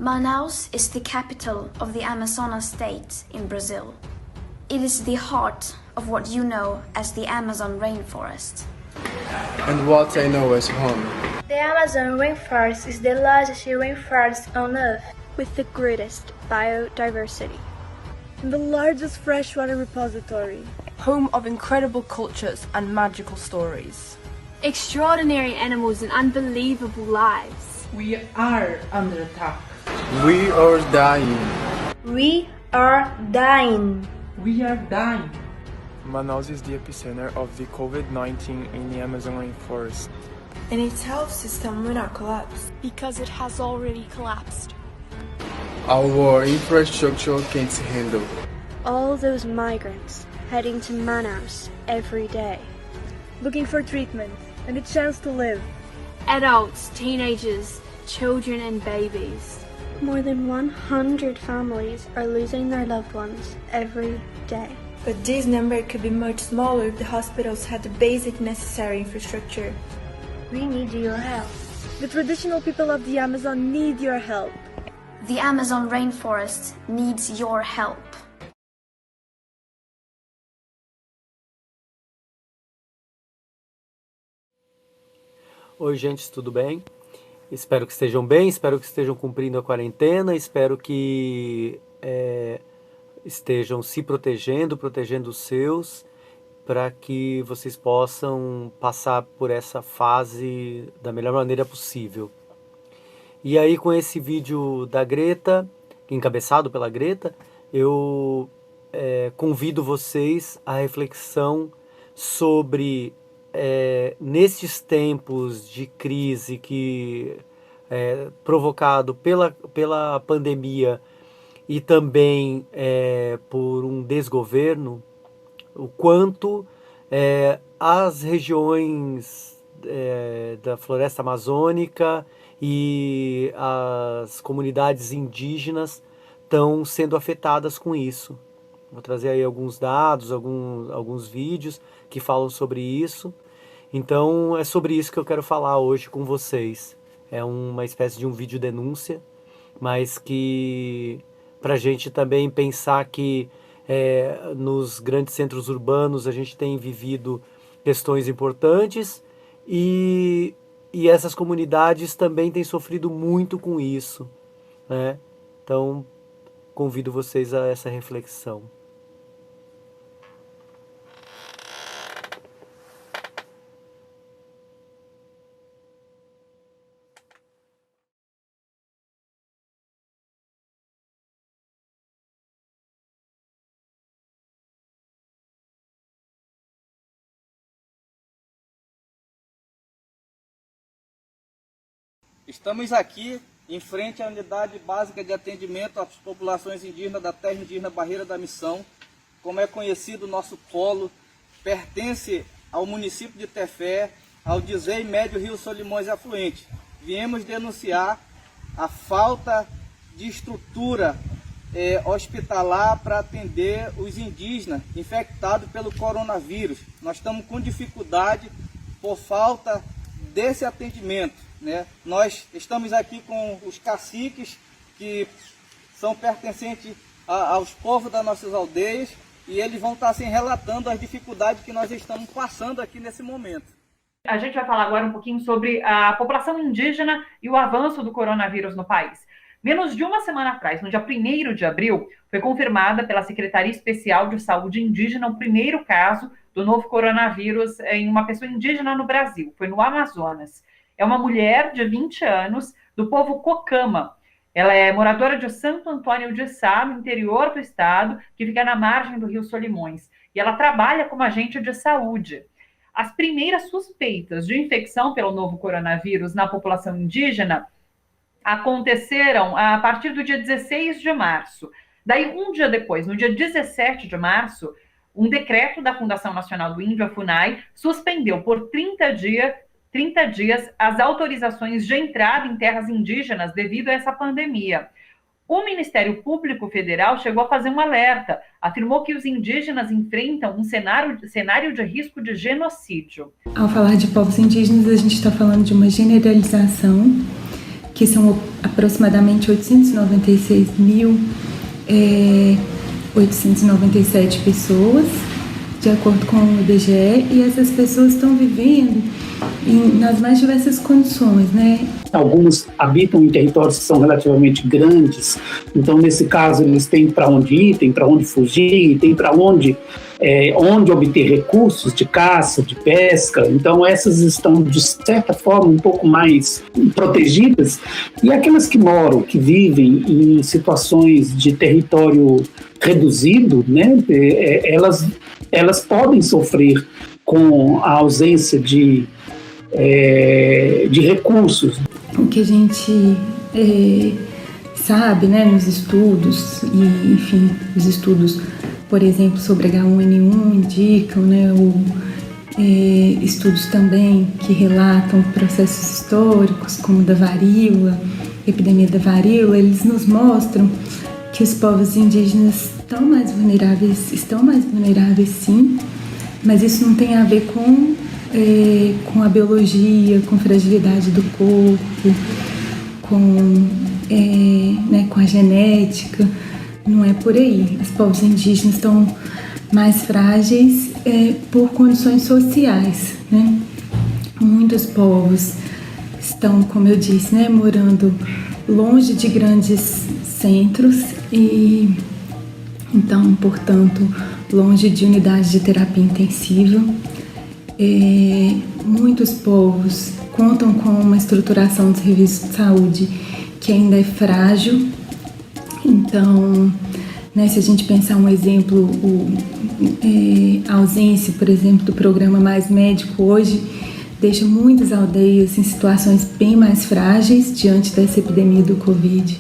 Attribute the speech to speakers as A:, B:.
A: Manaus is the capital of the Amazonas state in Brazil. It is the heart of what you know as the Amazon rainforest.
B: And what I know as home.
C: The Amazon rainforest is the largest rainforest on Earth,
D: with the greatest biodiversity.
E: And the largest freshwater repository.
F: Home of incredible cultures and magical stories.
D: Extraordinary animals and unbelievable lives.
G: We are under attack.
B: We are dying.
C: We are dying.
G: We are dying.
H: Manaus is the epicenter of the COVID-19 in the Amazon rainforest.
F: And its health system will not collapse.
D: Because it has already collapsed.
B: Our infrastructure can't handle.
D: All those migrants heading to Manaus every day.
E: Looking for treatment and a chance to live.
D: Adults, teenagers, children and babies.
I: More than 100 families are losing their loved ones every day.
F: But this number could be much smaller if the hospitals had the basic necessary infrastructure.
C: We need your help.
E: The traditional people of the Amazon need your help.
A: The Amazon rainforest needs your help.
J: Oi, gente, tudo bem? Espero que estejam bem, espero que estejam cumprindo a quarentena, espero que estejam se protegendo os seus, para que vocês possam passar por essa fase da melhor maneira possível. E aí, com esse vídeo da Greta, encabeçado pela Greta, eu convido vocês à reflexão sobre, nestes tempos de crise provocado pela pandemia e também por um desgoverno, o quanto as regiões da floresta amazônica e as comunidades indígenas estão sendo afetadas com isso. Vou trazer aí alguns dados, alguns vídeos que falam sobre isso. Então é sobre isso que eu quero falar hoje com vocês. É uma espécie de um vídeo denúncia, mas que para a gente também pensar que nos grandes centros urbanos a gente tem vivido questões importantes e essas comunidades também têm sofrido muito com isso, né? Então, convido vocês a essa reflexão.
K: Estamos aqui em frente à Unidade Básica de Atendimento às Populações Indígenas da Terra Indígena Barreira da Missão. Como é conhecido, o nosso polo pertence ao município de Tefé, ao Dizer Médio Rio Solimões e Afluente. Viemos denunciar a falta de estrutura hospitalar para atender os indígenas infectados pelo coronavírus. Nós estamos com dificuldade por falta desse atendimento, né? Nós estamos aqui com os caciques que são pertencentes aos povos das nossas aldeias e eles vão estar assim, relatando as dificuldades que nós estamos passando aqui nesse momento.
L: A gente vai falar agora um pouquinho sobre a população indígena e o avanço do coronavírus no país. Menos de uma semana atrás, no dia 1º de abril, foi confirmada pela Secretaria Especial de Saúde Indígena o primeiro caso do novo coronavírus em uma pessoa indígena no Brasil. Foi no Amazonas. É uma mulher de 20 anos do povo Cocama. Ela é moradora de Santo Antônio de Sá, no interior do estado, que fica na margem do Rio Solimões. E ela trabalha como agente de saúde. As primeiras suspeitas de infecção pelo novo coronavírus na população indígena aconteceram a partir do dia 16 de março. Daí, um dia depois, no dia 17 de março, um decreto da Fundação Nacional do Índio, a FUNAI, suspendeu por 30 dias as autorizações de entrada em terras indígenas devido a essa pandemia. O Ministério Público Federal chegou a fazer um alerta, afirmou que os indígenas enfrentam um cenário de risco de genocídio.
M: Ao falar de povos indígenas, a gente está falando de uma generalização que são aproximadamente 896.897 pessoas, de acordo com o IBGE, e essas pessoas estão vivendo nas mais diversas condições, né?
N: Alguns habitam em territórios que são relativamente grandes, então nesse caso eles têm para onde ir, têm para onde fugir, têm para onde obter recursos de caça, de pesca, então essas estão de certa forma um pouco mais protegidas, e aquelas que moram, que vivem em situações de território reduzido, né, elas podem sofrer com a ausência de recursos.
M: O que a gente sabe, né, nos estudos, e enfim, os estudos, por exemplo, sobre H1N1 indicam, né, estudos também que relatam processos históricos, como da varíola, epidemia da varíola, eles nos mostram que os povos indígenas estão mais vulneráveis sim, mas isso não tem a ver com a biologia, com fragilidade do corpo, com a genética, não é por aí. Os povos indígenas estão mais frágeis por condições sociais, né? Muitos povos estão, como eu disse, né, morando longe de grandes centros e, então, portanto, longe de unidades de terapia intensiva. Muitos povos contam com uma estruturação dos serviços de saúde que ainda é frágil. Então, né, se a gente pensar um exemplo, a ausência, por exemplo, do programa Mais Médico hoje deixa muitas aldeias em situações bem mais frágeis diante dessa epidemia do Covid.